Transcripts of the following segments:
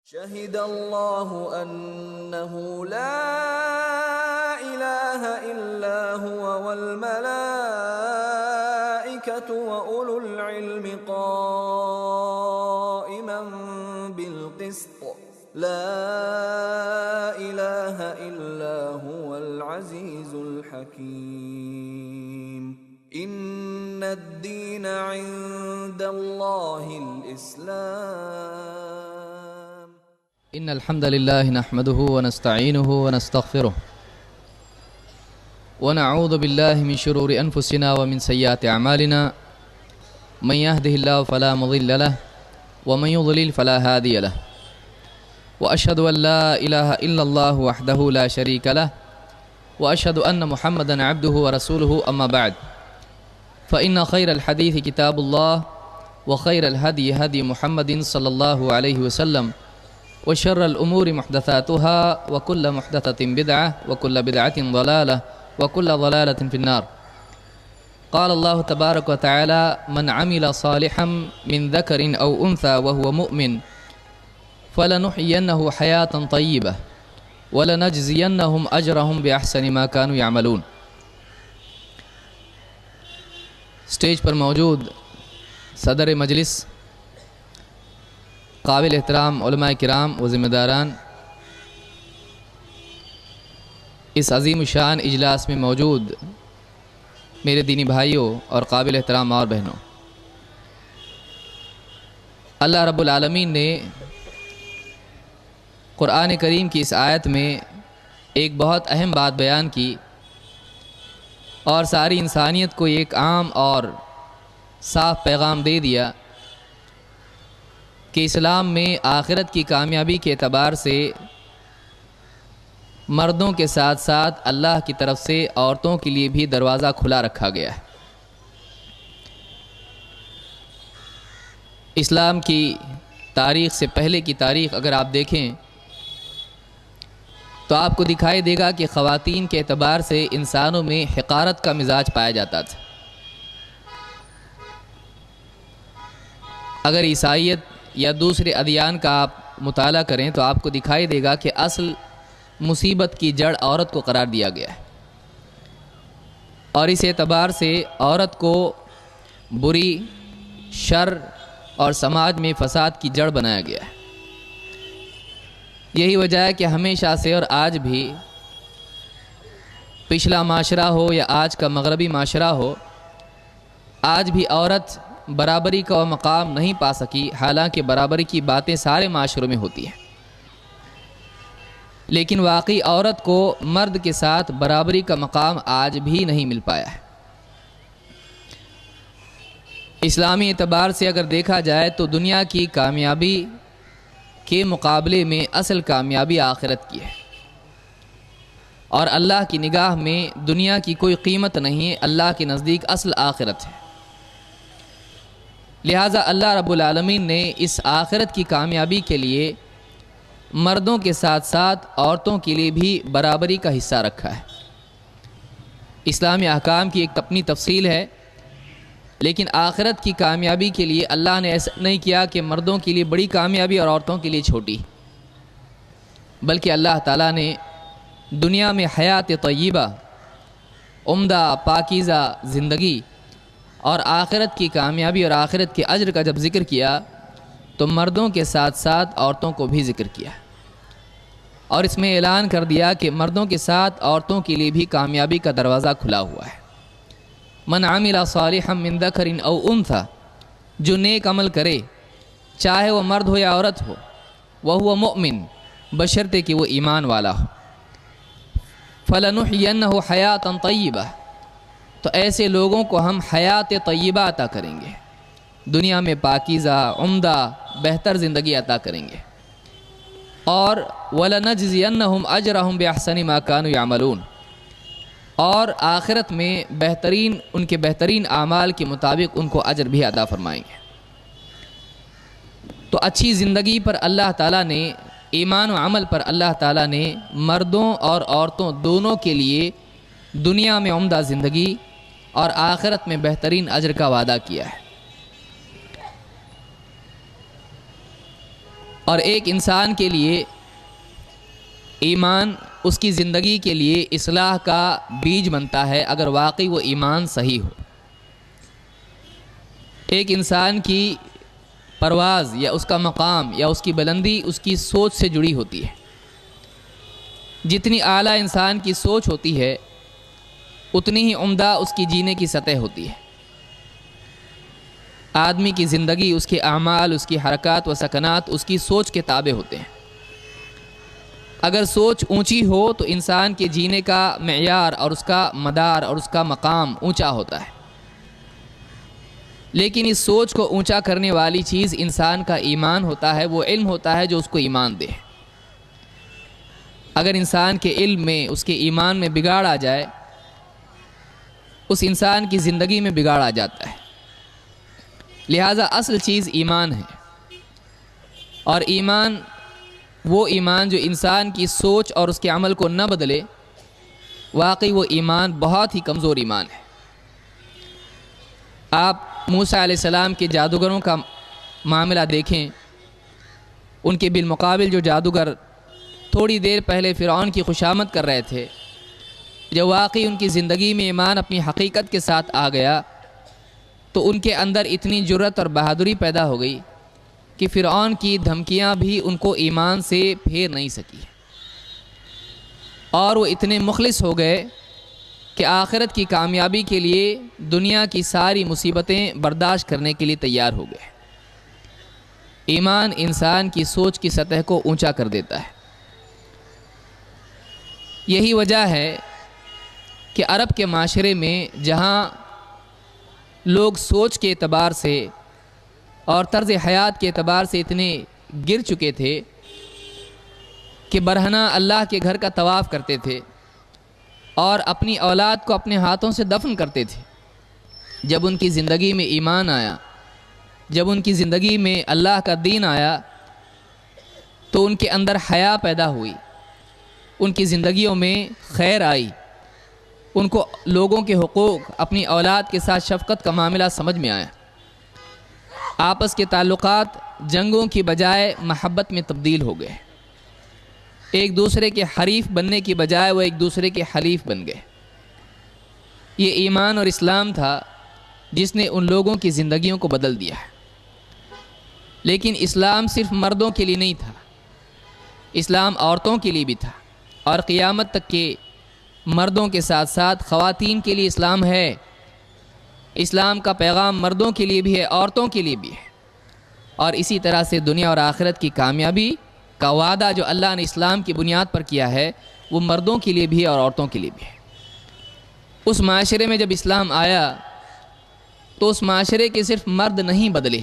شهد الله أنه لا إله إلا هو والملائكة وأولو العلم قائما بالقسط لا إله إلا هو العزيز الحكيم إن الدين عند الله الإسلام إن الحمد لله نحمده ونستعينه ونستغفره ونعوذ بالله من شرور أنفسنا ومن سيئات أعمالنا من يهده الله فلا مضل له ومن يضلل فلا هادي له وأشهد أن لا إله إلا الله وحده لا شريك له وأشهد أن محمدا عبده ورسوله أما بعد فإن خير الحديث كتاب الله وخير الهدي هدي محمد صلى الله عليه وسلم وشر الأمور محدثاتها وكل محدثة بدعة وكل بدعة ضلالة وكل ضلالة في النار. قال الله تبارك وتعالى من عمل صالحا من ذكر أو أنثى وهو مؤمن فلنحيينه حياة طيبة ولنجزينهم أجرهم بأحسن ما كانوا يعملون. اسٹیج پر موجود صدر مجلس، قابل احترام علماء کرام و ذمہ داران، اس عظیم الشان اجلاس میں موجود میرے دینی بھائیوں اور قابل احترام اور بہنوں، اللہ رب العالمین نے قرآن کریم کی اس آیت میں ایک بہت اہم بات بیان کی اور ساری انسانیت کو ایک عام اور صاف پیغام دے دیا کہ اسلام میں آخرت کی کامیابی کے اعتبار سے مردوں کے ساتھ ساتھ اللہ کی طرف سے عورتوں کے لیے بھی دروازہ کھلا رکھا گیا ہے۔ اسلام کی تاریخ سے پہلے کی تاریخ اگر آپ دیکھیں تو آپ کو دکھائی دے گا کہ خواتین کے اعتبار سے انسانوں میں حقارت کا مزاج پایا جاتا تھا۔ اگر عیسائیت یا دوسرے ادیان کا آپ مطالعہ کریں تو آپ کو دکھائی دے گا کہ اصل مصیبت کی جڑ عورت کو قرار دیا گیا ہے، اور اس اعتبار سے عورت کو بری، شر اور سماج میں فساد کی جڑ بنایا گیا ہے۔ یہی وجہ ہے کہ ہمیشہ سے اور آج بھی پچھلا معاشرہ ہو یا آج کا مغربی معاشرہ ہو، آج بھی عورت برابری کا مقام نہیں پا سکی، حالانکہ برابری کی باتیں سارے معاشروں میں ہوتی ہیں، لیکن واقعی عورت کو مرد کے ساتھ برابری کا مقام آج بھی نہیں مل پایا ہے۔ اسلامی اعتبار سے اگر دیکھا جائے تو دنیا کی کامیابی کے مقابلے میں اصل کامیابی آخرت کی ہے، اور اللہ کی نگاہ میں دنیا کی کوئی قیمت نہیں ہے، اللہ کے نزدیک اصل آخرت ہے۔ لہٰذا اللہ رب العالمین نے اس آخرت کی کامیابی کے لیے مردوں کے ساتھ ساتھ عورتوں کے لیے بھی برابری کا حصہ رکھا ہے۔ اسلامی احکام کی ایک اپنی تفصیل ہے، لیکن آخرت کی کامیابی کے لیے اللہ نے ایسا نہیں کیا کہ مردوں کے لیے بڑی کامیابی اور عورتوں کے لیے چھوٹی، بلکہ اللہ تعالیٰ نے دنیا میں حیات طیبہ، عمدہ پاکیزہ زندگی اور آخرت کی کامیابی اور آخرت کے اجر کا جب ذکر کیا تو مردوں کے ساتھ ساتھ عورتوں کو بھی ذکر کیا، اور اس میں اعلان کر دیا کہ مردوں کے ساتھ عورتوں کے لیے بھی کامیابی کا دروازہ کھلا ہوا ہے۔ من عمل صالحا من ذکر او انثی، جو نیک عمل کرے چاہے وہ مرد ہو یا عورت ہو، وہو مؤمن، بشرطے کہ وہ ایمان والا ہو، فلنحینہ حیاتا طیبہ، تو ایسے لوگوں کو ہم حیات طیبہ عطا کریں گے، دنیا میں پاکیزہ، عمدہ، بہتر زندگی عطا کریں گے، اور وَلَنَجْزِيَنَّهُمْ أَجْرَهُمْ بِأَحْسَنِ مَا كَانُوا يَعْمَلُونَ، اور آخرت میں ان کے بہترین اعمال کے مطابق ان کو اجر بھی عطا فرمائیں گے۔ تو اچھی زندگی پر اللہ تعالیٰ نے، ایمان و عمل پر اللہ تعالیٰ نے مردوں اور عورتوں دونوں کے لیے دنیا میں عمدہ زندگی اور آخرت میں بہترین اجر کا وعدہ کیا ہے۔ اور ایک انسان کے لیے ایمان اس کی زندگی کے لیے اصلاح کا بیج بنتا ہے اگر واقعی وہ ایمان صحیح ہو۔ ایک انسان کی پرواز یا اس کا مقام یا اس کی بلندی اس کی سوچ سے جڑی ہوتی ہے۔ جتنی اعلیٰ انسان کی سوچ ہوتی ہے اتنی ہی عمدہ اس کی جینے کی سطح ہوتی ہے۔ آدمی کی زندگی، اس کے اعمال، اس کی حرکات و سکنات اس کی سوچ کے تابع ہوتے ہیں۔ اگر سوچ اونچی ہو تو انسان کے جینے کا معیار اور اس کا مدار اور اس کا مقام اونچا ہوتا ہے، لیکن اس سوچ کو اونچا کرنے والی چیز انسان کا ایمان ہوتا ہے، وہ علم ہوتا ہے جو اس کو ایمان دے۔ اگر انسان کے علم میں، اس کے ایمان میں بگاڑ آ جائے، اس انسان کی زندگی میں بگاڑ آ جاتا ہے۔ لہٰذا اصل چیز ایمان ہے، اور ایمان وہ ایمان جو انسان کی سوچ اور اس کے عمل کو نہ بدلے، واقعی وہ ایمان بہت ہی کمزور ایمان ہے۔ آپ موسیٰ علیہ السلام کے جادوگروں کا معاملہ دیکھیں، ان کے بالمقابل جو جادوگر تھوڑی دیر پہلے فرعون کی خوشامد کر رہے تھے، جب واقعی ان کی زندگی میں ایمان اپنی حقیقت کے ساتھ آ گیا تو ان کے اندر اتنی جرأت اور بہادری پیدا ہو گئی کہ فرعون کی دھمکیاں بھی ان کو ایمان سے پھیر نہیں سکی، اور وہ اتنے مخلص ہو گئے کہ آخرت کی کامیابی کے لیے دنیا کی ساری مصیبتیں برداشت کرنے کے لیے تیار ہو گئے۔ ایمان انسان کی سوچ کی سطح کو اونچا کر دیتا ہے۔ یہی وجہ ہے کہ عرب کے معاشرے میں جہاں لوگ سوچ کے اعتبار سے اور طرز حیات کے اعتبار سے اتنے گر چکے تھے کہ برہنہ اللہ کے گھر کا طواف کرتے تھے اور اپنی اولاد کو اپنے ہاتھوں سے دفن کرتے تھے، جب ان کی زندگی میں ایمان آیا، جب ان کی زندگی میں اللہ کا دین آیا تو ان کے اندر حیا پیدا ہوئی، ان کی زندگیوں میں خیر آئی، ان کو لوگوں کے حقوق، اپنی اولاد کے ساتھ شفقت کا معاملہ سمجھ میں آیا۔ آپس کے تعلقات جنگوں کی بجائے محبت میں تبدیل ہو گئے، ایک دوسرے کے حریف بننے کی بجائے وہ ایک دوسرے کے حلیف بن گئے۔ یہ ایمان اور اسلام تھا جس نے ان لوگوں کی زندگیوں کو بدل دیا ہے۔ لیکن اسلام صرف مردوں کے لیے نہیں تھا، اسلام عورتوں کے لیے بھی تھا، اور قیامت تک کے مردوں کے ساتھ ساتھ خواتین کے لیے اسلام ہے۔ اسلام کا پیغام مردوں کے لیے بھی ہے، عورتوں کے لیے بھی ہے، اور اسی طرح سے دنیا اور آخرت کی کامیابی کا وعدہ جو اللہ نے اسلام کی بنیاد پر کیا ہے وہ مردوں کے لیے بھی ہے اور عورتوں کے لیے بھی ہے۔ اس معاشرے میں جب اسلام آیا تو اس معاشرے کے صرف مرد نہیں بدلے،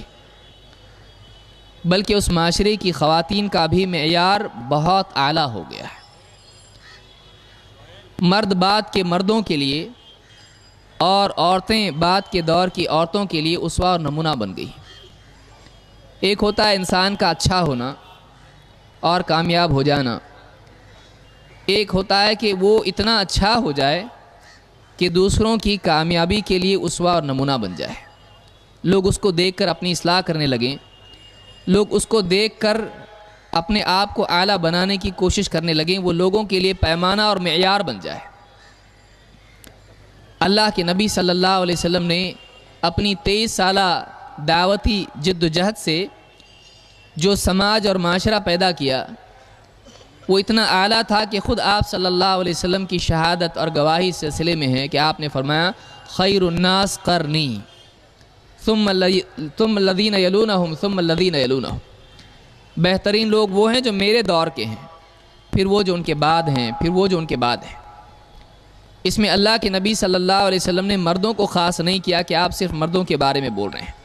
بلکہ اس معاشرے کی خواتین کا بھی معیار بہت اعلیٰ ہو گیا ہے۔ مرد بعد کے مردوں کے لیے اور عورتیں بعد کے دور کی عورتوں کے لیے اسوہ اور نمونہ بن گئی۔ ایک ہوتا ہے انسان کا اچھا ہونا اور کامیاب ہو جانا، ایک ہوتا ہے کہ وہ اتنا اچھا ہو جائے کہ دوسروں کی کامیابی کے لیے اسوہ اور نمونہ بن جائے، لوگ اس کو دیکھ کر اپنی اصلاح کرنے لگیں، لوگ اس کو دیکھ کر اپنے آپ کو اعلیٰ بنانے کی کوشش کرنے لگیں، وہ لوگوں کے لیے پیمانہ اور معیار بن جائے۔ اللہ کے نبی صلی اللہ علیہ وسلم نے اپنی 23 سالہ دعوتی جد و جہد سے جو سماج اور معاشرہ پیدا کیا وہ اتنا اعلیٰ تھا کہ خود آپ صلی اللہ علیہ وسلم کی شہادت اور گواہی اس سلسلے میں ہے کہ آپ نے فرمایا خیر الناس قرنی ثم الذین یلونہم ثم الذین یلونہم، بہترین لوگ وہ ہیں جو میرے دور کے ہیں، پھر وہ جو ان کے بعد ہیں، پھر وہ جو ان کے بعد ہیں۔ اس میں اللہ کے نبی صلی اللہ علیہ وسلم نے مردوں کو خاص نہیں کیا کہ آپ صرف مردوں کے بارے میں بول رہے ہیں،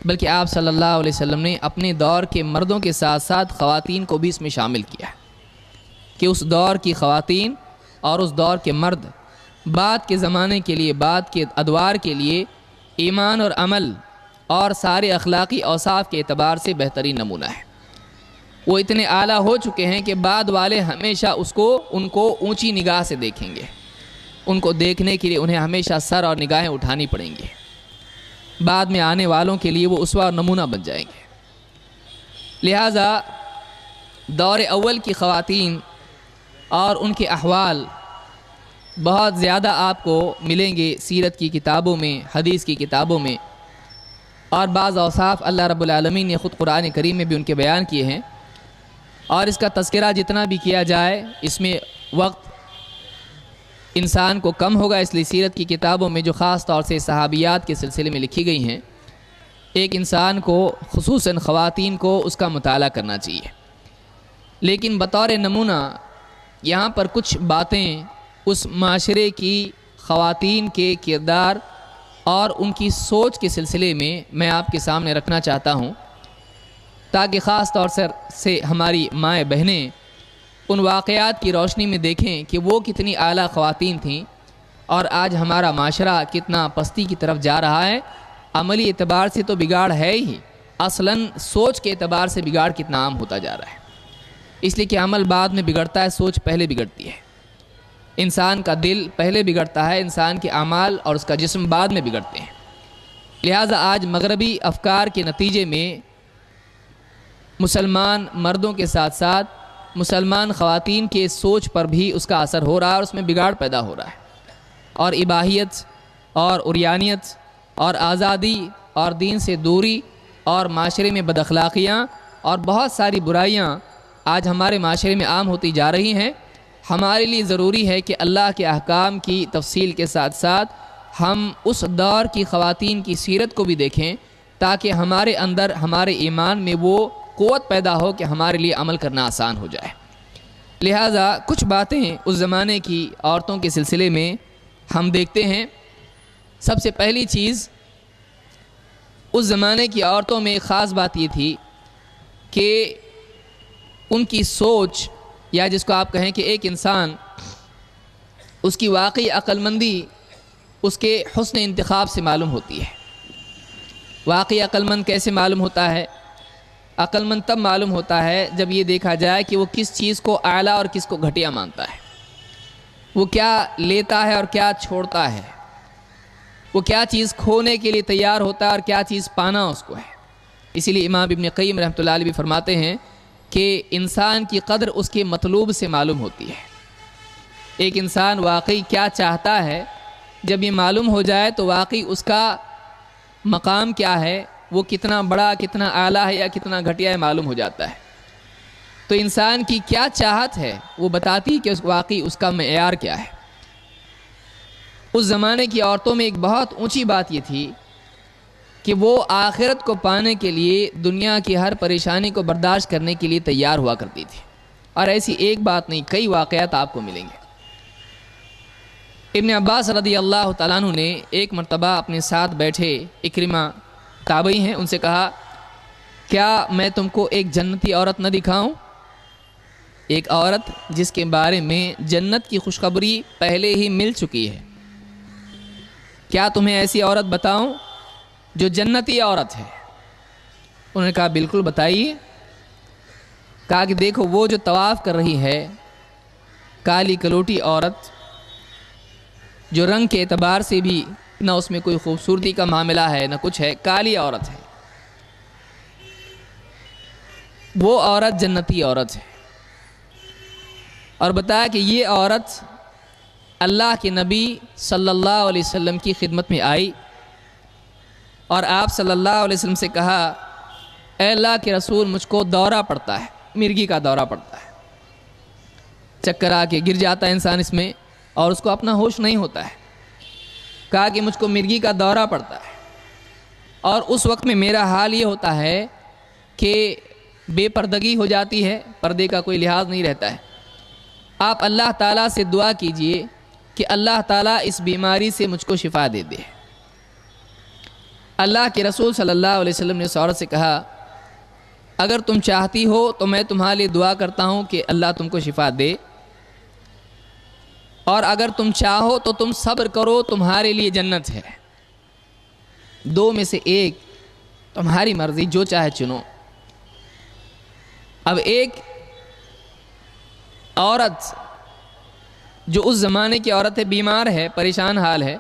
بلکہ آپ صلی اللہ علیہ وسلم نے اپنے دور کے مردوں کے ساتھ ساتھ خواتین کو بھی اس میں شامل کیا کہ اس دور کی خواتین اور اس دور کے مرد بعد کے زمانے کے لیے، بعد کے ادوار کے لیے ایمان اور عمل اور سارے اخلاقی اوصاف کے اعتبار سے بہترین نمونہ ہے۔ وہ اتنے اعلیٰ ہو چکے ہیں کہ بعد والے ہمیشہ ان کو اونچی نگاہ سے دیکھیں گے، ان کو دیکھنے کے لیے انہیں ہمیشہ سر اور نگاہیں اٹھانی پڑیں گی، بعد میں آنے والوں کے لیے وہ اسوہ اور نمونہ بن جائیں گے۔ لہٰذا دور اول کی خواتین اور ان کے احوال بہت زیادہ آپ کو ملیں گے سیرت کی کتابوں میں، حدیث کی کتابوں میں، اور بعض اوصاف اللہ رب العالمین نے خود قرآن کریم میں بھی ان کے بیان کیے ہیں، اور اس کا تذکرہ جتنا بھی کیا جائے اس میں وقت انسان کو کم ہوگا، اس لیے سیرت کی کتابوں میں جو خاص طور سے صحابیات کے سلسلے میں لکھی گئی ہیں، ایک انسان کو خصوصاً خواتین کو اس کا مطالعہ کرنا چاہیے۔ لیکن بطور نمونہ یہاں پر کچھ باتیں اس معاشرے کی خواتین کے کردار اور ان کی سوچ کے سلسلے میں آپ کے سامنے رکھنا چاہتا ہوں، تاکہ خاص طور سے ہماری مائیں بہنیں ان واقعات کی روشنی میں دیکھیں کہ وہ کتنی اعلیٰ خواتین تھیں اور آج ہمارا معاشرہ کتنا پستی کی طرف جا رہا ہے۔ عملی اعتبار سے تو بگاڑ ہے ہی، اصلاً سوچ کے اعتبار سے بگاڑ کتنا عام ہوتا جا رہا ہے، اس لیے کہ عمل بعد میں بگڑتا ہے، سوچ پہلے بگڑتی ہے۔ انسان کا دل پہلے بگڑتا ہے، انسان کے اعمال اور اس کا جسم بعد میں بگڑتے ہیں۔ لہٰذا آج مغربی افکار کے نتیجے میں مسلمان مردوں کے ساتھ ساتھ مسلمان خواتین کے سوچ پر بھی اس کا اثر ہو رہا ہے اور اس میں بگاڑ پیدا ہو رہا ہے، اور اباحیت اور عریانیت اور آزادی اور دین سے دوری اور معاشرے میں بد اخلاقیاں اور بہت ساری برائیاں آج ہمارے معاشرے میں عام ہوتی جا رہی ہیں۔ ہمارے لیے ضروری ہے کہ اللہ کے احکام کی تفصیل کے ساتھ ساتھ ہم اس دور کی خواتین کی سیرت کو بھی دیکھیں، تاکہ ہمارے اندر ہمارے ایمان میں وہ قوت پیدا ہو کہ ہمارے لیے عمل کرنا آسان ہو جائے۔ لہٰذا کچھ باتیں اس زمانے کی عورتوں کے سلسلے میں ہم دیکھتے ہیں۔ سب سے پہلی چیز، اس زمانے کی عورتوں میں ایک خاص بات یہ تھی کہ ان کی سوچ، یا جس کو آپ کہیں کہ ایک انسان اس کی واقعی عقل مندی اس کے حسن انتخاب سے معلوم ہوتی ہے۔ واقعی عقل مند کیسے معلوم ہوتا ہے؟ عقل مند تب معلوم ہوتا ہے جب یہ دیکھا جائے کہ وہ کس چیز کو اعلیٰ اور کس کو گھٹیا مانتا ہے، وہ کیا لیتا ہے اور کیا چھوڑتا ہے، وہ کیا چیز کھونے کے لیے تیار ہوتا ہے اور کیا چیز پانا اس کو ہے۔ اسی لیے امام ابن قیم رحمۃ اللہ علیہ بھی فرماتے ہیں کہ انسان کی قدر اس کے مطلوب سے معلوم ہوتی ہے۔ ایک انسان واقعی کیا چاہتا ہے، جب یہ معلوم ہو جائے تو واقعی اس کا مقام کیا ہے، وہ کتنا بڑا، کتنا اعلیٰ ہے یا کتنا گھٹیا ہے، معلوم ہو جاتا ہے۔ تو انسان کی کیا چاہت ہے وہ بتاتی کہ واقعی اس کا معیار کیا ہے۔ اس زمانے کی عورتوں میں ایک بہت اونچی بات یہ تھی کہ وہ آخرت کو پانے کے لیے دنیا کی ہر پریشانی کو برداشت کرنے کے لیے تیار ہوا کرتی تھی، اور ایسی ایک بات نہیں، کئی واقعات آپ کو ملیں گے۔ ابن عباس رضی اللہ تعالیٰ عنہ نے ایک مرتبہ اپنے ساتھ بیٹھے اکرمہ تابعی ہیں، ان سے کہا، کیا میں تم کو ایک جنتی عورت نہ دکھاؤں؟ ایک عورت جس کے بارے میں جنت کی خوشخبری پہلے ہی مل چکی ہے، کیا تمہیں ایسی عورت بتاؤں جو جنتی عورت ہے؟ انہوں نے کہا بالکل بتائیے۔ کہا کہ دیکھو، وہ جو طواف کر رہی ہے، کالی کلوٹی عورت، جو رنگ کے اعتبار سے بھی نہ اس میں کوئی خوبصورتی کا معاملہ ہے نہ کچھ ہے، کالی عورت ہے، وہ عورت جنتی عورت ہے۔ اور بتایا کہ یہ عورت اللہ کے نبی صلی اللہ علیہ وسلم کی خدمت میں آئی اور آپ صلی اللہ علیہ وسلم سے کہا، اے اللہ کے رسول، مجھ کو دورہ پڑتا ہے، مرگی کا دورہ پڑتا ہے، چکر آ کے گر جاتا ہے انسان اس میں اور اس کو اپنا ہوش نہیں ہوتا ہے۔ کہا کہ مجھ کو مرگی کا دورہ پڑتا ہے، اور اس وقت میں میرا حال یہ ہوتا ہے کہ بے پردگی ہو جاتی ہے، پردے کا کوئی لحاظ نہیں رہتا ہے۔ آپ اللہ تعالیٰ سے دعا کیجئے کہ اللہ تعالیٰ اس بیماری سے مجھ کو شفا دے دے۔ اللہ کے رسول صلی اللہ علیہ وسلم نے اس عورت سے کہا، اگر تم چاہتی ہو تو میں تمہارے لیے دعا کرتا ہوں کہ اللہ تم کو شفا دے، اور اگر تم چاہو تو تم صبر کرو، تمہارے لیے جنت ہے۔ دو میں سے ایک، تمہاری مرضی، جو چاہے چنو۔ اب ایک عورت جو اس زمانے کی عورت ہے، بیمار ہے، پریشان حال ہے،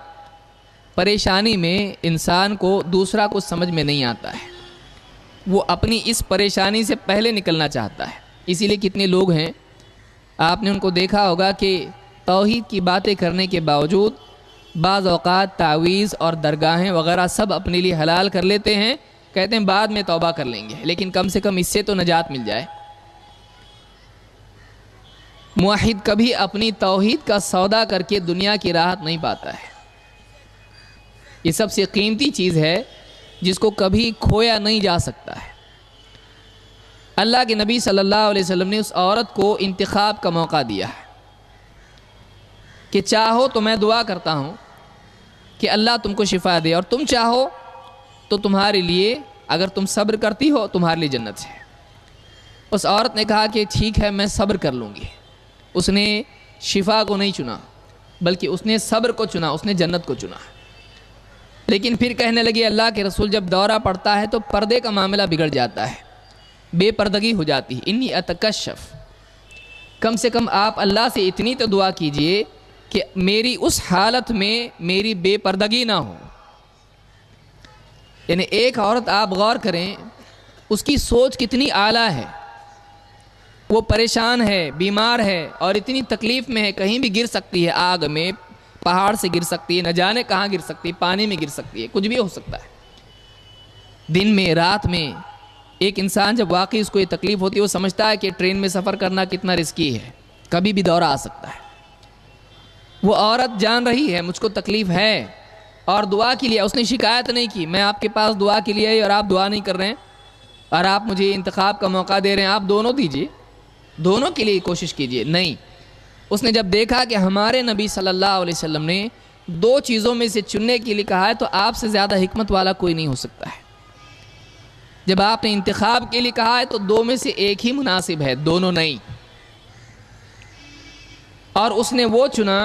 پریشانی میں انسان کو دوسرا کچھ سمجھ میں نہیں آتا ہے، وہ اپنی اس پریشانی سے پہلے نکلنا چاہتا ہے. اسی لیے کتنے لوگ ہیں آپ نے ان کو دیکھا ہوگا کہ توحید کی باتیں کرنے کے باوجود بعض اوقات تعویذ اور درگاہیں وغیرہ سب اپنے لیے حلال کر لیتے ہیں، کہتے ہیں بعد میں توبہ کر لیں گے، لیکن کم سے کم اس سے تو نجات مل جائے. موحد کبھی اپنی توحید کا سودا کر کے دنیا کی راحت نہیں پاتا ہے. یہ سب سے قیمتی چیز ہے جس کو کبھی کھویا نہیں جا سکتا ہے. اللہ کے نبی صلی اللہ علیہ وسلم نے اس عورت کو انتخاب کا موقع دیا ہے کہ چاہو تو میں دعا کرتا ہوں کہ اللہ تم کو شفا دے، اور تم چاہو تو تمہارے لیے اگر تم صبر کرتی ہو تمہارے لیے جنت ہے. اس عورت نے کہا کہ ٹھیک ہے میں صبر کر لوں گی. اس نے شفا کو نہیں چنا بلکہ اس نے صبر کو چنا، اس نے جنت کو چنا. لیکن پھر کہنے لگی اللہ کے رسول جب دورہ پڑتا ہے تو پردے کا معاملہ بگڑ جاتا ہے، بے پردگی ہو جاتی ہے. انی اتکشف، کم سے کم آپ اللہ سے اتنی تو دعا کیجئے کہ میری اس حالت میں میری بے پردگی نہ ہو. یعنی ایک عورت آپ غور کریں اس کی سوچ کتنی اعلیٰ ہے. وہ پریشان ہے، بیمار ہے اور اتنی تکلیف میں ہے، کہیں بھی گر سکتی ہے، آگ میں، پہاڑ سے گر سکتی ہے، نہ جانے کہاں گر سکتی ہے، پانی میں گر سکتی ہے، کچھ بھی ہو سکتا ہے. دن میں، رات میں ایک انسان جب واقعی اس کو یہ تکلیف ہوتی ہے وہ سمجھتا ہے کہ ٹرین میں سفر کرنا کتنا رسکی ہے، کبھی بھی دورہ آ سکتا ہے. وہ عورت جان رہی ہے مجھ کو تکلیف ہے اور دعا کے لیے اس نے شکایت نہیں کی، میں آپ کے پاس دعا کے لیے آئی اور آپ دعا نہیں کر رہے ہیں اور آپ مجھے انتخاب کا موقع دے رہے ہیں، آپ دونوں دیجئے، دونوں کے لیے کوشش کیجئے. نہیں، اس نے جب دیکھا کہ ہمارے نبی صلی اللہ علیہ وسلم نے دو چیزوں میں سے چننے کے لیے کہا ہے تو آپ سے زیادہ حکمت والا کوئی نہیں ہو سکتا ہے. جب آپ نے انتخاب کے لیے کہا ہے تو دو میں سے ایک ہی مناسب ہے، دونوں نہیں. اور اس نے وہ چنا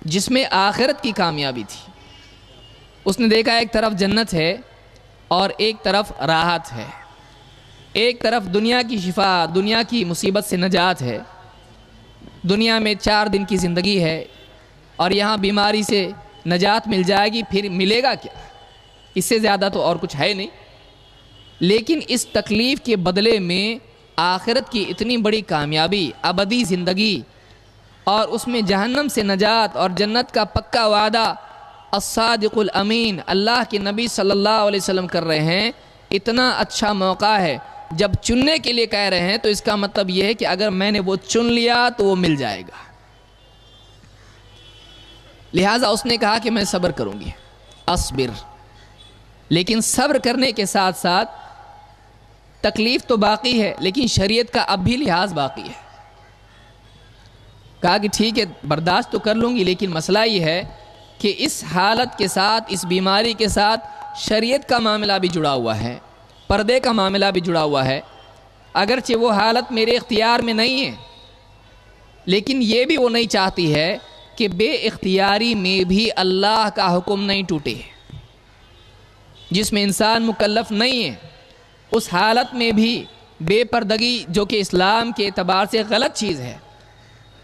جس میں آخرت کی کامیابی تھی. اس نے دیکھا ایک طرف جنت ہے اور ایک طرف راحت ہے، ایک طرف دنیا کی شفا، دنیا کی مصیبت سے نجات ہے، دنیا میں 4 دن کی زندگی ہے اور یہاں بیماری سے نجات مل جائے گی، پھر ملے گا کیا؟ اس سے زیادہ تو اور کچھ ہے نہیں. لیکن اس تکلیف کے بدلے میں آخرت کی اتنی بڑی کامیابی، ابدی زندگی اور اس میں جہنم سے نجات اور جنت کا پکا وعدہ الصادق الامین اللہ کے نبی صلی اللہ علیہ وسلم کر رہے ہیں. اتنا اچھا موقع ہے، جب چننے کے لیے کہہ رہے ہیں تو اس کا مطلب یہ ہے کہ اگر میں نے وہ چن لیا تو وہ مل جائے گا. لہٰذا اس نے کہا کہ میں صبر کروں گی، اصبر. لیکن صبر کرنے کے ساتھ ساتھ تکلیف تو باقی ہے لیکن شریعت کا اب بھی لحاظ باقی ہے. کہا کہ ٹھیک ہے برداشت تو کر لوں گی، لیکن مسئلہ یہ ہے کہ اس حالت کے ساتھ، اس بیماری کے ساتھ شریعت کا معاملہ بھی جڑا ہوا ہے، پردے کا معاملہ بھی جڑا ہوا ہے. اگرچہ وہ حالت میرے اختیار میں نہیں ہے لیکن یہ بھی وہ نہیں چاہتی ہے کہ بے اختیاری میں بھی اللہ کا حکم نہیں ٹوٹے. جس میں انسان مکلف نہیں ہے اس حالت میں بھی بے پردگی، جو کہ اسلام کے اعتبار سے غلط چیز ہے،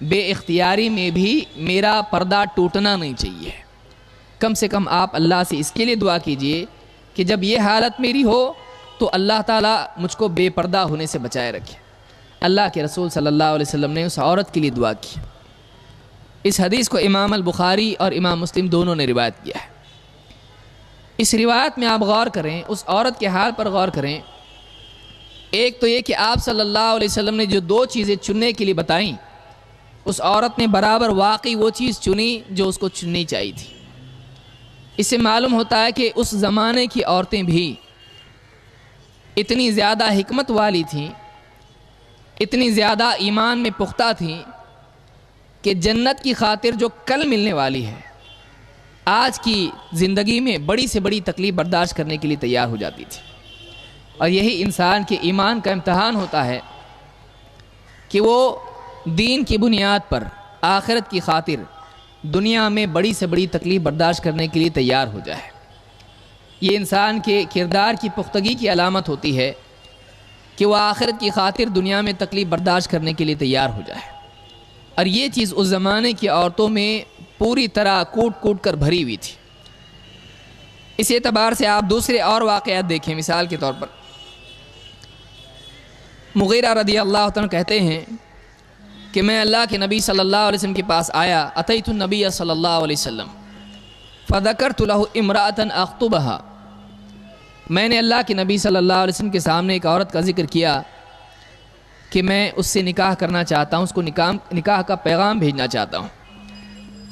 بے اختیاری میں بھی میرا پردہ ٹوٹنا نہیں چاہیے. کم سے کم آپ اللہ سے اس کے لیے دعا کیجئے کہ جب یہ حالت میری ہو تو اللہ تعالیٰ مجھ کو بے پردہ ہونے سے بچائے رکھے. اللہ کے رسول صلی اللہ علیہ وسلم نے اس عورت کے لیے دعا کی. اس حدیث کو امام البخاری اور امام مسلم دونوں نے روایت کیا ہے. اس روایت میں آپ غور کریں، اس عورت کے حال پر غور کریں. ایک تو یہ کہ آپ صلی اللہ علیہ وسلم نے جو 2 چیزیں چننے کے لیے بتائیں، اس عورت نے برابر واقعی وہ چیز چنی جو اس کو چننی چاہیے تھی. اس سے معلوم ہوتا ہے کہ اس زمانے کی عورتیں بھی اتنی زیادہ حکمت والی تھیں، اتنی زیادہ ایمان میں پختہ تھیں کہ جنت کی خاطر جو کل ملنے والی ہے، آج کی زندگی میں بڑی سے بڑی تکلیف برداشت کرنے کے لیے تیار ہو جاتی تھی. اور یہی انسان کے ایمان کا امتحان ہوتا ہے کہ وہ دین کی بنیاد پر آخرت کی خاطر دنیا میں بڑی سے بڑی تکلیف برداشت کرنے کے لیے تیار ہو جائے. یہ انسان کے کردار کی پختگی کی علامت ہوتی ہے کہ وہ آخرت کی خاطر دنیا میں تکلیف برداشت کرنے کے لیے تیار ہو جائے. اور یہ چیز اس زمانے کی عورتوں میں پوری طرح کوٹ کوٹ کر بھری ہوئی تھی. اس اعتبار سے آپ دوسرے اور واقعات دیکھیں. مثال کے طور پر مغیرہ رضی اللہ عنہ کہتے ہیں کہ میں اللہ کے نبی صلی اللہ علیہ وسلم کے پاس آیا، اتیت النبی صلی اللہ علیہ وسلم فذکرت له امرأة اخطبها، میں نے اللہ کے نبی صلی اللہ علیہ وسلم کے سامنے ایک عورت کا ذکر کیا کہ میں اس سے نکاح کرنا چاہتا ہوں، اس کو نکاح کا پیغام بھیجنا چاہتا ہوں۔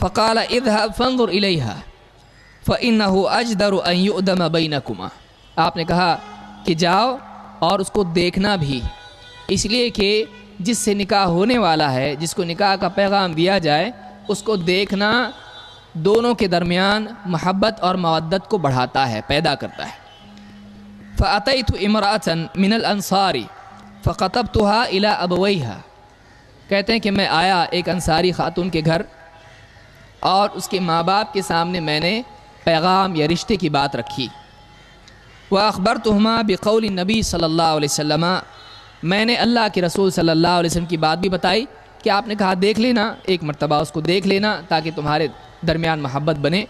فقال اذهب فانظر الیها فإنه اجدر ان يؤدم بینکما، آپ نے کہا کہ جاؤ اور اس کو دیکھنا بھی، اس لیے کہ جس سے نکاح ہونے والا ہے، جس کو نکاح کا پیغام دیا جائے، اس کو دیکھنا دونوں کے درمیان محبت اور مودت کو بڑھاتا ہے، پیدا کرتا ہے۔ فأتيت امرأة من الانصار فخطبتها الى ابويها، کہتے ہیں کہ میں آیا ایک انصاری خاتون کے گھر اور اس کے ماں باپ کے سامنے میں نے پیغام یا رشتے کی بات رکھی۔ وأخبرتهما بقول النبی صلی اللہ علیہ وسلم، میں نے اللہ کے رسول صلی اللہ علیہ وسلم کی بات بھی بتائی کہ آپ نے کہا دیکھ لینا، ایک مرتبہ اس کو دیکھ لینا تاکہ تمہارے درمیان محبت بنے۔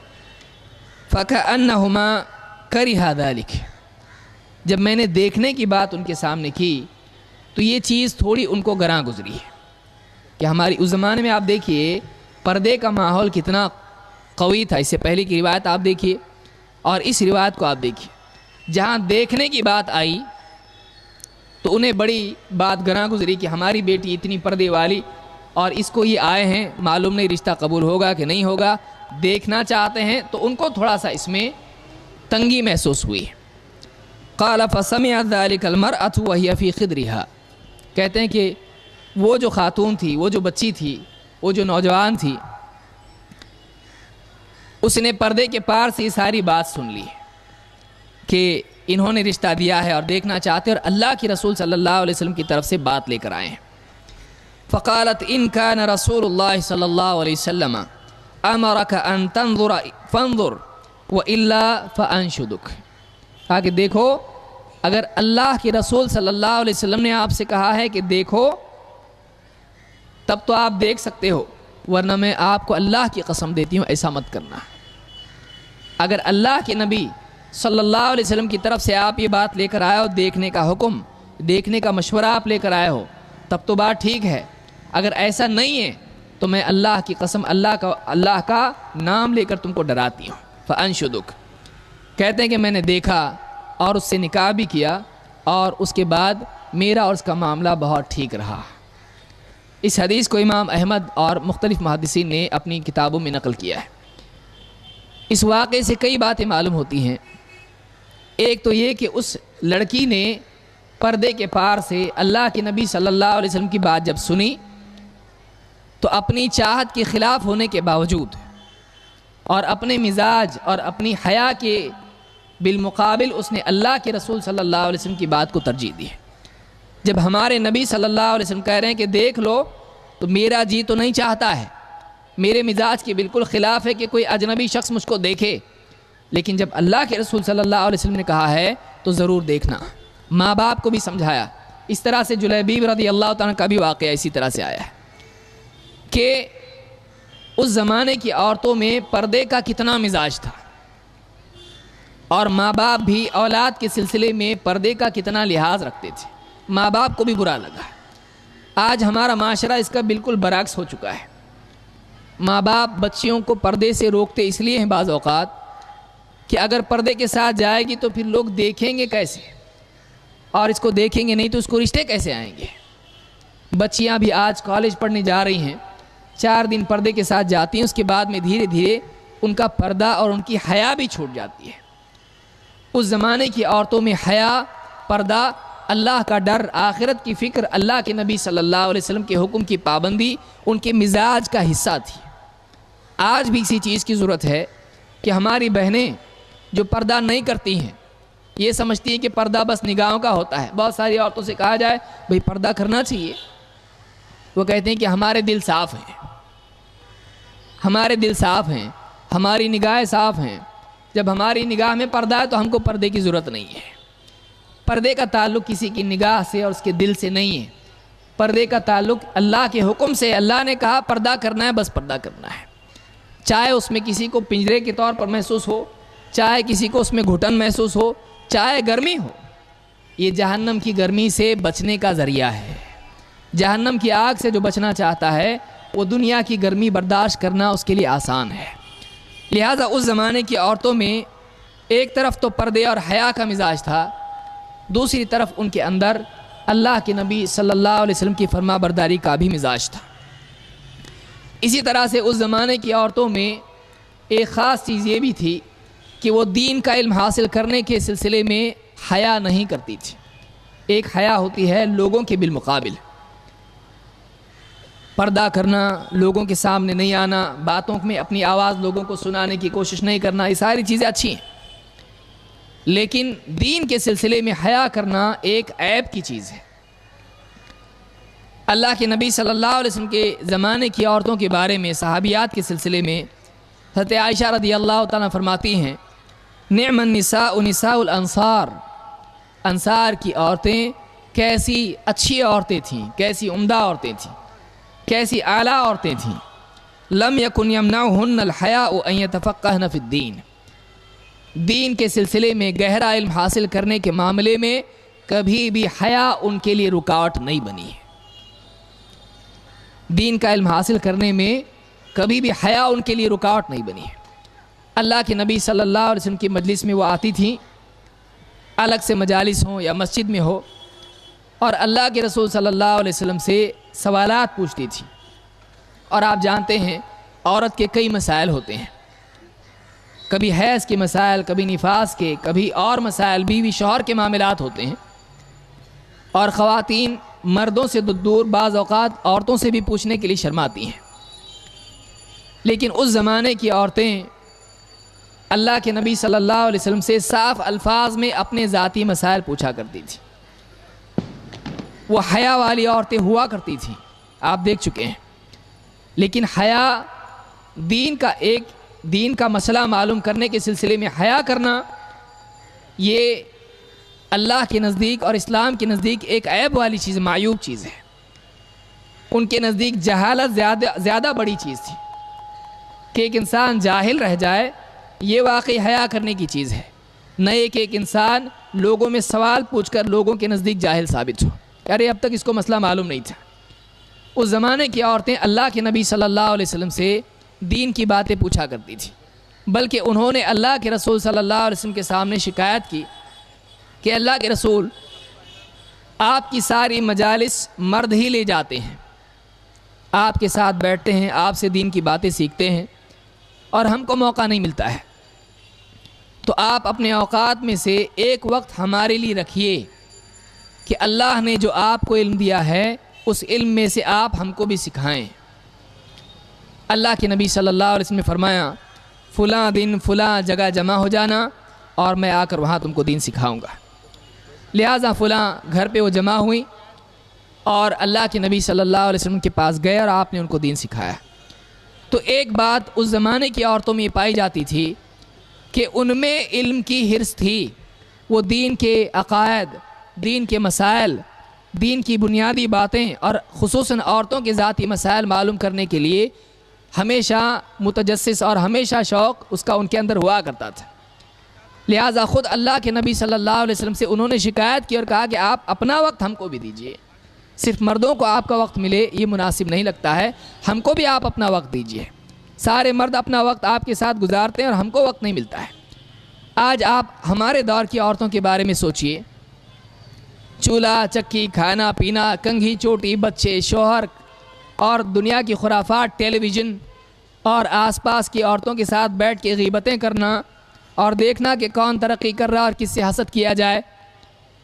فكأنهما كره ذلك، جب میں نے دیکھنے کی بات ان کے سامنے کی تو یہ چیز تھوڑی ان کو گراں گزری ہے کہ ہماری اس زمانے میں آپ دیکھیے پردے کا ماحول کتنا قوی تھا، اس سے پہلے کی روایت آپ دیکھیے اور اس روایت کو آپ دیکھیے، جہاں دیکھنے کی بات آئی تو انہیں بڑی بات گراں گزری کہ ہماری بیٹی اتنی پردے والی اور اس کو یہ آئے ہیں، معلوم نہیں رشتہ قبول ہوگا کہ نہیں ہوگا، دیکھنا چاہتے ہیں، تو ان کو تھوڑا سا اس میں تنگی محسوس ہوئی۔ قال فسمعت ذلك المرأة وهي في خدرها، کہتے ہیں کہ وہ جو خاتون تھی، وہ جو بچی تھی، وہ جو نوجوان تھی، اس نے پردے کے پار سے یہ ساری بات سن لی کہ انہوں نے رشتہ دیا ہے اور دیکھنا چاہتے اور اللہ کے رسول صلی اللہ علیہ وسلم کی طرف سے بات لے کر آئے ہیں۔ فقالت ان كان رسول اللہ صلی اللہ علیہ وسلم امرك ان تنظر فانظر والا فانشدك، کہا کہ دیکھو اگر اللہ کے رسول صلی اللہ علیہ وسلم نے آپ سے کہا ہے کہ دیکھو تب تو آپ دیکھ سکتے ہو، ورنہ میں آپ کو اللہ کی قسم دیتی ہوں ایسا مت کرنا۔ اگر اللہ کے نبی صلی اللہ علیہ وسلم کی طرف سے آپ یہ بات لے کر آئے ہو، دیکھنے کا حکم، دیکھنے کا مشورہ آپ لے کر آئے ہو، تب تو بات ٹھیک ہے، اگر ایسا نہیں ہے تو میں اللہ کی قسم اللہ کا نام لے کر تم کو ڈراتی ہوں۔ فانشدک، کہتے ہیں کہ میں نے دیکھا اور اس سے نکاح بھی کیا اور اس کے بعد میرا اور اس کا معاملہ بہت ٹھیک رہا۔ اس حدیث کو امام احمد اور مختلف محدثین نے اپنی کتابوں میں نقل کیا ہے۔ اس واقعے سے کئی باتیں معلوم ہوتی ہیں۔ ایک تو یہ کہ اس لڑکی نے پردے کے پار سے اللہ کے نبی صلی اللہ علیہ وسلم کی بات جب سنی تو اپنی چاہت کے خلاف ہونے کے باوجود اور اپنے مزاج اور اپنی حیا کے بالمقابل اس نے اللہ کے رسول صلی اللہ علیہ وسلم کی بات کو ترجیح دی ہے۔ جب ہمارے نبی صلی اللہ علیہ وسلم کہہ رہے ہیں کہ دیکھ لو، تو میرا جی تو نہیں چاہتا ہے، میرے مزاج کے بالکل خلاف ہے کہ کوئی اجنبی شخص مجھ کو دیکھے، لیکن جب اللہ کے رسول صلی اللہ علیہ وسلم نے کہا ہے تو ضرور دیکھنا۔ ماں باپ کو بھی سمجھایا۔ اس طرح سے جلیبیب رضی اللہ تعالیٰ کا بھی واقعہ اسی طرح سے آیا ہے کہ اس زمانے کی عورتوں میں پردے کا کتنا مزاج تھا اور ماں باپ بھی اولاد کے سلسلے میں پردے کا کتنا لحاظ رکھتے تھے۔ ماں باپ کو بھی برا لگا۔ آج ہمارا معاشرہ اس کا بالکل برعکس ہو چکا ہے۔ ماں باپ بچیوں کو پردے سے روکتے اس لیے ہیں بعض اوقات کہ اگر پردے کے ساتھ جائے گی تو پھر لوگ دیکھیں گے کیسے، اور اس کو دیکھیں گے نہیں تو اس کو رشتے کیسے آئیں گے۔ بچیاں بھی آج کالج پڑھنے جا رہی ہیں، 4 دن پردے کے ساتھ جاتی ہیں، اس کے بعد میں دھیرے دھیرے ان کا پردہ اور ان کی حیا بھی چھوٹ جاتی ہے۔ اس زمانے کی عورتوں میں حیا، پردہ، اللہ کا ڈر، آخرت کی فکر، اللہ کے نبی صلی اللہ علیہ وسلم کے حکم کی پابندی ان کے مزاج کا حصہ تھی۔ آج بھی اسی چیز کی ضرورت ہے کہ ہماری بہنیں جو پردہ نہیں کرتی ہیں، یہ سمجھتی ہیں کہ پردہ بس نگاہوں کا ہوتا ہے۔ بہت ساری عورتوں سے کہا جائے بھئی پردہ کرنا چاہیے، وہ کہتے ہیں کہ ہمارے دل صاف ہیں، ہمارے دل صاف ہیں، ہماری نگاہیں صاف ہیں، جب ہماری نگاہ میں پردہ ہے تو ہم کو پردے کی ضرورت نہیں ہے۔ پردے کا تعلق کسی کی نگاہ سے اور اس کے دل سے نہیں ہے، پردے کا تعلق اللہ کے حکم سے۔ اللہ نے کہا پردہ کرنا ہے، بس پردہ کرنا ہے، چاہے اس میں کسی کو پنجرے کے طور پر محسوس ہو، چاہے کسی کو اس میں گھٹن محسوس ہو، چاہے گرمی ہو، یہ جہنم کی گرمی سے بچنے کا ذریعہ ہے۔ جہنم کی آگ سے جو بچنا چاہتا ہے وہ دنیا کی گرمی برداشت کرنا اس کے لیے آسان ہے۔ لہٰذا اس زمانے کی عورتوں میں ایک طرف تو پردے اور حیا کا مزاج تھا، دوسری طرف ان کے اندر اللہ کے نبی صلی اللہ علیہ وسلم کی فرما برداری کا بھی مزاج تھا۔ اسی طرح سے اس زمانے کی عورتوں میں ایک خاص چیز یہ بھی تھی کہ وہ دین کا علم حاصل کرنے کے سلسلے میں حیا نہیں کرتی تھی۔ ایک حیا ہوتی ہے لوگوں کے بالمقابل، پردہ کرنا، لوگوں کے سامنے نہیں آنا، باتوں میں اپنی آواز لوگوں کو سنانے کی کوشش نہیں کرنا، یہ ساری چیزیں اچھی ہیں، لیکن دین کے سلسلے میں حیا کرنا ایک عیب کی چیز ہے۔ اللہ کے نبی صلی اللہ علیہ وسلم کے زمانے کی عورتوں کے بارے میں صحابیات کے سلسلے میں حضرت عائشہ رضی اللہ تعالیٰ فرماتی ہیں، نعم النساء نساء الانصار، انصار کی عورتیں کیسی اچھی عورتیں تھیں، کیسی عمدہ عورتیں تھیں، کیسی اعلیٰ عورتیں تھیں۔ لم یکن یمنعہن الحیاء ان یتفقہن فی الدین، دین کے سلسلے میں گہرا علم حاصل کرنے کے معاملے میں کبھی بھی حیا ان کے لیے رکاوٹ نہیں بنی ہے۔ دین کا علم حاصل کرنے میں کبھی بھی حیا ان کے لیے رکاوٹ نہیں بنی ہے۔ اللہ کے نبی صلی اللہ علیہ وسلم کی مجلس میں وہ آتی تھیں، الگ سے مجالس ہوں یا مسجد میں ہو، اور اللہ کے رسول صلی اللہ علیہ وسلم سے سوالات پوچھتی تھی۔ اور آپ جانتے ہیں عورت کے کئی مسائل ہوتے ہیں، کبھی حیض کے مسائل، کبھی نفاس کے، کبھی اور مسائل، بیوی شوہر کے معاملات ہوتے ہیں، اور خواتین مردوں سے دور بعض اوقات عورتوں سے بھی پوچھنے کے لیے شرماتی ہیں۔ لیکن اس زمانے کی عورتیں اللہ کے نبی صلی اللہ علیہ وسلم سے صاف الفاظ میں اپنے ذاتی مسائل پوچھا کرتی تھیں۔ وہ حیا والی عورتیں ہوا کرتی تھیں، آپ دیکھ چکے ہیں۔ لیکن حیا دین کا مسئلہ معلوم کرنے کے سلسلے میں حیا کرنا، یہ اللہ کے نزدیک اور اسلام کے نزدیک ایک عیب والی چیز، معیوب چیز ہے۔ ان کے نزدیک جہالت زیادہ بڑی چیز تھی کہ ایک انسان جاہل رہ جائے، یہ واقعی حیا کرنے کی چیز ہے، نہ کہ ایک انسان لوگوں میں سوال پوچھ کر لوگوں کے نزدیک جاہل ثابت ہو، ارے اب تک اس کو مسئلہ معلوم نہیں تھا۔ اس زمانے کی عورتیں اللہ کے نبی صلی اللہ علیہ وسلم سے دین کی باتیں پوچھا کرتی تھیں، بلکہ انہوں نے اللہ کے رسول صلی اللہ علیہ وسلم کے سامنے شکایت کی کہ اللہ کے رسول، آپ کی ساری مجالس مرد ہی لے جاتے ہیں، آپ کے ساتھ بیٹھتے ہیں، آپ سے دین کی باتیں سیکھتے ہیں، اور ہم کو موقع نہیں ملتا ہے، تو آپ اپنے اوقات میں سے ایک وقت ہمارے لیے رکھیے کہ اللہ نے جو آپ کو علم دیا ہے اس علم میں سے آپ ہم کو بھی سکھائیں۔ اللہ کے نبی صلی اللہ علیہ وسلم نے فرمایا، فلاں دن فلاں جگہ جمع ہو جانا اور میں آ کر وہاں تم کو دین سکھاؤں گا۔ لہٰذا فلاں گھر پہ وہ جمع ہوئی اور اللہ کے نبی صلی اللہ علیہ وسلم کے پاس گئے اور آپ نے ان کو دین سکھایا۔ تو ایک بات اس زمانے کی عورتوں میں یہ پائی جاتی تھی کہ ان میں علم کی حرص تھی، وہ دین کے عقائد، دین کے مسائل، دین کی بنیادی باتیں اور خصوصاً عورتوں کے ذاتی مسائل معلوم کرنے کے لیے ہمیشہ متجسس اور ہمیشہ شوق اس کا ان کے اندر ہوا کرتا تھا۔ لہٰذا خود اللہ کے نبی صلی اللہ علیہ وسلم سے انہوں نے شکایت کی اور کہا کہ آپ اپنا وقت ہم کو بھی دیجئے، صرف مردوں کو آپ کا وقت ملے یہ مناسب نہیں لگتا ہے، ہم کو بھی آپ اپنا وقت دیجئے۔ سارے مرد اپنا وقت آپ کے ساتھ گزارتے ہیں اور ہم کو وقت نہیں ملتا ہے۔ آج آپ ہمارے دور کی عورتوں کے بارے میں سوچئے، چولہا چکی، کھانا پینا، کنگھی چوٹی، بچے، شوہر اور دنیا کی خرافات، ٹیلی ویژن اور آس پاس کی عورتوں کے ساتھ بیٹھ کے غیبتیں کرنا اور دیکھنا کہ کون ترقی کر رہا اور کس سے حسد کیا جائے۔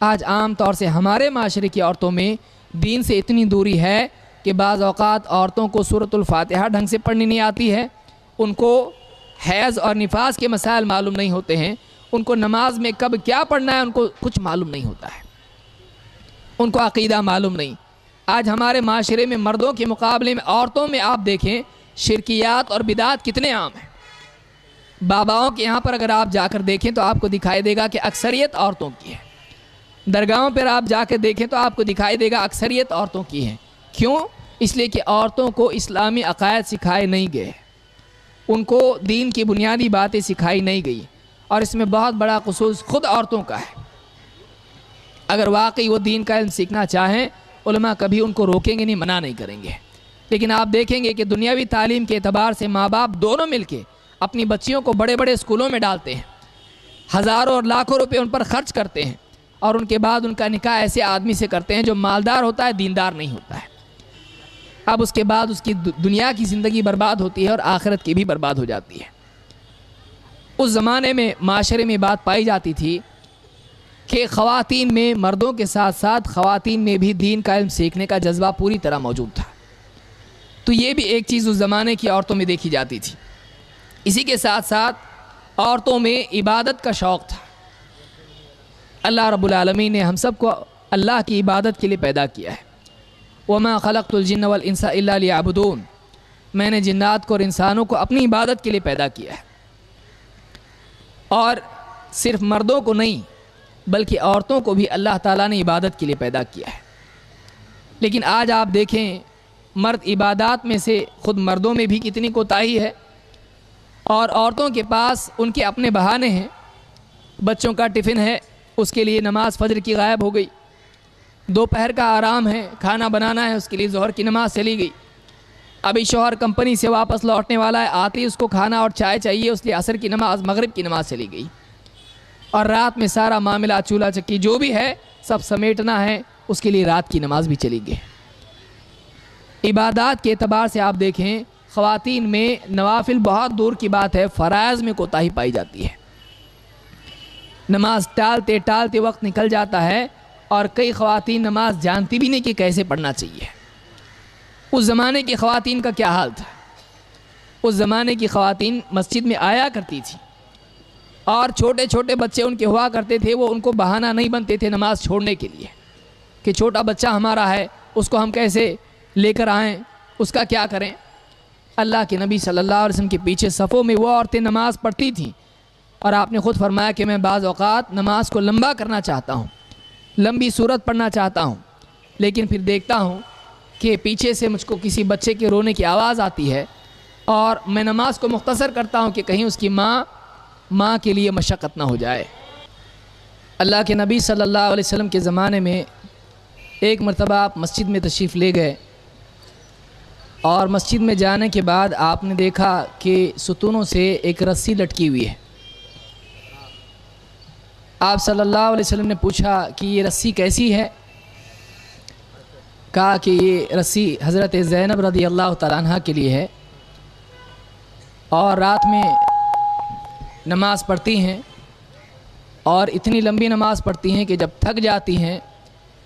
آج عام طور سے ہمارے معاشرے کی عورتوں میں دین سے اتنی دوری ہے کہ بعض اوقات عورتوں کو سورۃ الفاتحہ ڈھنگ سے پڑھنی نہیں آتی ہے، ان کو حیض اور نفاس کے مسائل معلوم نہیں ہوتے ہیں، ان کو نماز میں کب کیا پڑھنا ہے ان کو کچھ معلوم نہیں ہوتا ہے، ان کو عقیدہ معلوم نہیں۔ آج ہمارے معاشرے میں مردوں کے مقابلے میں عورتوں میں آپ دیکھیں شرکیات اور بدعات کتنے عام ہیں۔ باباؤں کے یہاں پر اگر آپ جا کر دیکھیں تو آپ کو دکھائی دے گا کہ اکثریت عورتوں کی ہے، درگاہوں پر آپ جا کے دیکھیں تو آپ کو دکھائی دے گا اکثریت عورتوں کی ہیں۔ کیوں؟ اس لیے کہ عورتوں کو اسلامی عقائد سکھائے نہیں گئے، ان کو دین کی بنیادی باتیں سکھائی نہیں گئی، اور اس میں بہت بڑا قصور خود عورتوں کا ہے۔ اگر واقعی وہ دین کا علم سیکھنا چاہیں علماء کبھی ان کو روکیں گے نہیں، منع نہیں کریں گے۔ لیکن آپ دیکھیں گے کہ دنیاوی تعلیم کے اعتبار سے ماں باپ دونوں مل کے اپنی بچیوں کو بڑے بڑے اسکولوں میں ڈالتے ہیں، ہزاروں اور لاکھوں روپے ان پر خرچ کرتے ہیں، اور ان کے بعد ان کا نکاح ایسے آدمی سے کرتے ہیں جو مالدار ہوتا ہے، دیندار نہیں ہوتا ہے۔ اب اس کے بعد اس کی دنیا کی زندگی برباد ہوتی ہے اور آخرت کی بھی برباد ہو جاتی ہے۔ اس زمانے میں معاشرے میں بات پائی جاتی تھی کہ خواتین میں مردوں کے ساتھ ساتھ خواتین میں بھی دین کا علم سیکھنے کا جذبہ پوری طرح موجود تھا۔ تو یہ بھی ایک چیز اس زمانے کی عورتوں میں دیکھی جاتی تھی۔ اسی کے ساتھ ساتھ عورتوں میں عبادت کا شوق تھا۔ اللہ رب العالمین نے ہم سب کو اللہ کی عبادت کے لیے پیدا کیا ہے۔ وَمَا خَلَقْتُ الْجِنَّ وَالْإِنسَ إِلَّا لِيَعْبُدُونَ، میں نے جنات کو اور انسانوں کو اپنی عبادت کے لیے پیدا کیا ہے۔ اور صرف مردوں کو نہیں بلکہ عورتوں کو بھی اللہ تعالیٰ نے عبادت کے لیے پیدا کیا ہے۔ لیکن آج آپ دیکھیں مرد عبادات میں سے خود مردوں میں بھی کتنی کوتاہی ہے، اور عورتوں کے پاس ان کے اپنے بہانے ہیں۔ بچوں کا ٹفن ہے، اس کے لیے نماز فجر کی غائب ہو گئی۔ دوپہر کا آرام ہے، کھانا بنانا ہے، اس کے لیے ظہر کی نماز چلی گئی۔ ابھی شوہر کمپنی سے واپس لوٹنے والا ہے، آتے ہی اس کو کھانا اور چائے چاہیے، اس لیے عصر کی نماز مغرب کی نماز چلی گئی۔ اور رات میں سارا معاملہ چولہا چکی جو بھی ہے سب سمیٹنا ہے، اس کے لیے رات کی نماز بھی چلی گئی۔ عبادات کے اعتبار سے آپ دیکھیں خواتین میں نوافل بہت دور کی بات ہے، فرائض میں کوتاہی پائی جاتی ہے۔ نماز ٹالتے ٹالتے وقت نکل جاتا ہے، اور کئی خواتین نماز جانتی بھی نہیں کہ کیسے پڑھنا چاہیے۔ اس زمانے کی خواتین کا کیا حال تھا؟ اس زمانے کی خواتین مسجد میں آیا کرتی تھی، اور چھوٹے چھوٹے بچے ان کے ہوا کرتے تھے، وہ ان کو بہانہ نہیں بنتے تھے نماز چھوڑنے کے لیے کہ چھوٹا بچہ ہمارا ہے، اس کو ہم کیسے لے کر آئیں، اس کا کیا کریں۔ اللہ کے نبی صلی اللہ علیہ وسلم کے پیچھے صفوں میں وہ عورتیں نماز پڑھتی تھیں، اور آپ نے خود فرمایا کہ میں بعض اوقات نماز کو لمبا کرنا چاہتا ہوں، لمبی صورت پڑھنا چاہتا ہوں، لیکن پھر دیکھتا ہوں کہ پیچھے سے مجھ کو کسی بچے کے رونے کی آواز آتی ہے، اور میں نماز کو مختصر کرتا ہوں کہ کہیں اس کی ماں کے لیے مشقت نہ ہو جائے۔ اللہ کے نبی صلی اللہ علیہ وسلم کے زمانے میں ایک مرتبہ آپ مسجد میں تشریف لے گئے، اور مسجد میں جانے کے بعد آپ نے دیکھا کہ ستونوں سے ایک رسی لٹکی ہوئی ہے۔ آپ صلی اللہ علیہ وسلم نے پوچھا کہ یہ رسی کیسی ہے؟ کہا کہ یہ رسی حضرت زینب رضی اللہ تعالیٰ عنہ کے لیے ہے، اور رات میں نماز پڑھتی ہیں، اور اتنی لمبی نماز پڑھتی ہیں کہ جب تھک جاتی ہیں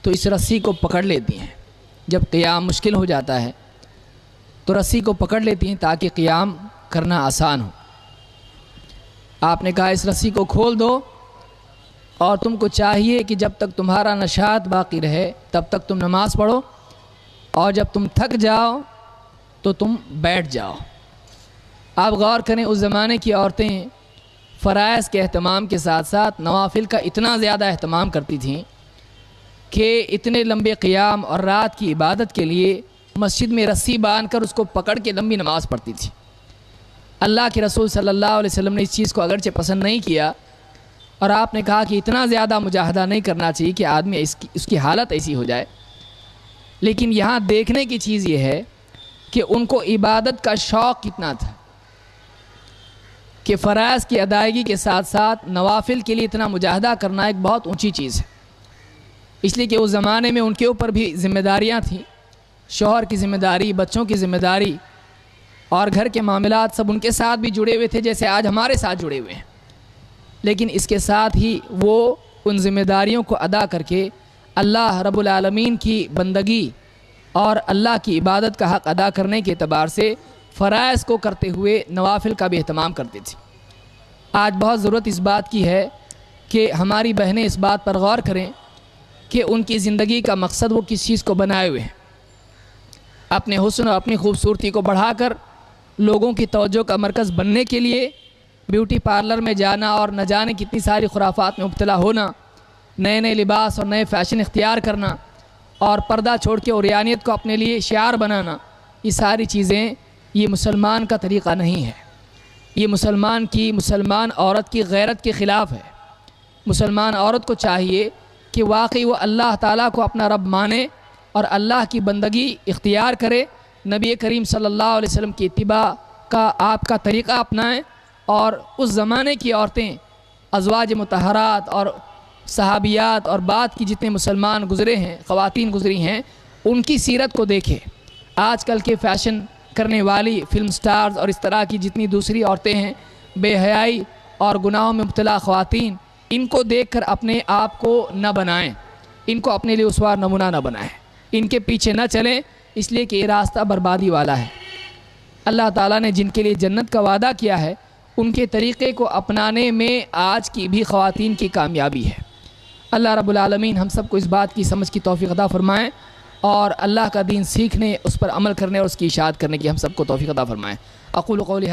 تو اس رسی کو پکڑ لیتی ہیں۔ جب قیام مشکل ہو جاتا ہے تو رسی کو پکڑ لیتی ہیں تاکہ قیام کرنا آسان ہو۔ آپ نے کہا اس رسی کو کھول دو، اور تم کو چاہیے کہ جب تک تمہارا نشاط باقی رہے تب تک تم نماز پڑھو، اور جب تم تھک جاؤ تو تم بیٹھ جاؤ۔ آپ غور کریں اس زمانے کی عورتیں فرائض کے اہتمام کے ساتھ ساتھ نوافل کا اتنا زیادہ اہتمام کرتی تھیں کہ اتنے لمبے قیام اور رات کی عبادت کے لیے مسجد میں رسی باندھ کر اس کو پکڑ کے لمبی نماز پڑھتی تھی۔ اللہ کے رسول صلی اللہ علیہ وسلم نے اس چیز کو اگرچہ پسند نہیں کیا، اور آپ نے کہا کہ اتنا زیادہ مجاہدہ نہیں کرنا چاہیے کہ آدمی اس کی حالت ایسی ہو جائے۔ لیکن یہاں دیکھنے کی چیز یہ ہے کہ ان کو عبادت کا شوق کتنا تھا کہ فرائض کی ادائیگی کے ساتھ ساتھ نوافل کے لیے اتنا مجاہدہ کرنا ایک بہت اونچی چیز ہے، اس لیے کہ اس زمانے میں ان کے اوپر بھی ذمہ داریاں تھیں، شوہر کی ذمہ داری، بچوں کی ذمہ داری، اور گھر کے معاملات سب ان کے ساتھ بھی جڑے ہوئے تھے جیسے آج ہمارے ساتھ جڑے ہوئے ہیں۔ لیکن اس کے ساتھ ہی وہ ان ذمہ داریوں کو ادا کر کے اللہ رب العالمین کی بندگی اور اللہ کی عبادت کا حق ادا کرنے کے اعتبار سے فرائض کو کرتے ہوئے نوافل کا بھی اہتمام کرتے تھے۔ آج بہت ضرورت اس بات کی ہے کہ ہماری بہنیں اس بات پر غور کریں کہ ان کی زندگی کا مقصد وہ کس چیز کو بنائے ہوئے ہیں۔ اپنے حسن اور اپنی خوبصورتی کو بڑھا کر لوگوں کی توجہ کا مرکز بننے کے لیے بیوٹی پارلر میں جانا اور نہ جانے کتنی ساری خرافات میں مبتلا ہونا، نئے نئے لباس اور نئے فیشن اختیار کرنا، اور پردہ چھوڑ کے عریانیت کو اپنے لیے شعار بنانا، یہ ساری چیزیں یہ مسلمان کا طریقہ نہیں ہے۔ یہ مسلمان عورت کی غیرت کے خلاف ہے۔ مسلمان عورت کو چاہیے کہ واقعی وہ اللہ تعالیٰ کو اپنا رب مانے اور اللہ کی بندگی اختیار کرے، نبی کریم صلی اللہ علیہ وسلم کی اتباع کا آپ کا طریقہ اپنائیں، اور اس زمانے کی عورتیں، ازواج مطہرات اور صحابیات اور بعد کی جتنے مسلمان گزرے ہیں، خواتین گزری ہیں، ان کی سیرت کو دیکھیں۔ آج کل کے فیشن کرنے والی فلم سٹارز اور اس طرح کی جتنی دوسری عورتیں ہیں، بے حیائی اور گناہوں میں مبتلا خواتین، ان کو دیکھ کر اپنے آپ کو نہ بنائیں، ان کو اپنے لیے اسوار نمونہ نہ بنائیں، ان کے پیچھے نہ چلیں، اس لیے کہ یہ راستہ بربادی والا ہے۔ اللہ تعالیٰ نے جن کے لیے جنت کا وعدہ کیا ہے، ان کے طریقے کو اپنانے میں آج کی بھی خواتین کی کامیابی ہے۔ اللہ رب العالمین ہم سب کو اس بات کی سمجھ کی توفیق عطا فرمائیں، اور اللہ کا دین سیکھنے، اس پر عمل کرنے اور اس کی اشاعت کرنے کی ہم سب کو توفیق عطا فرمائیں۔ اقول قولی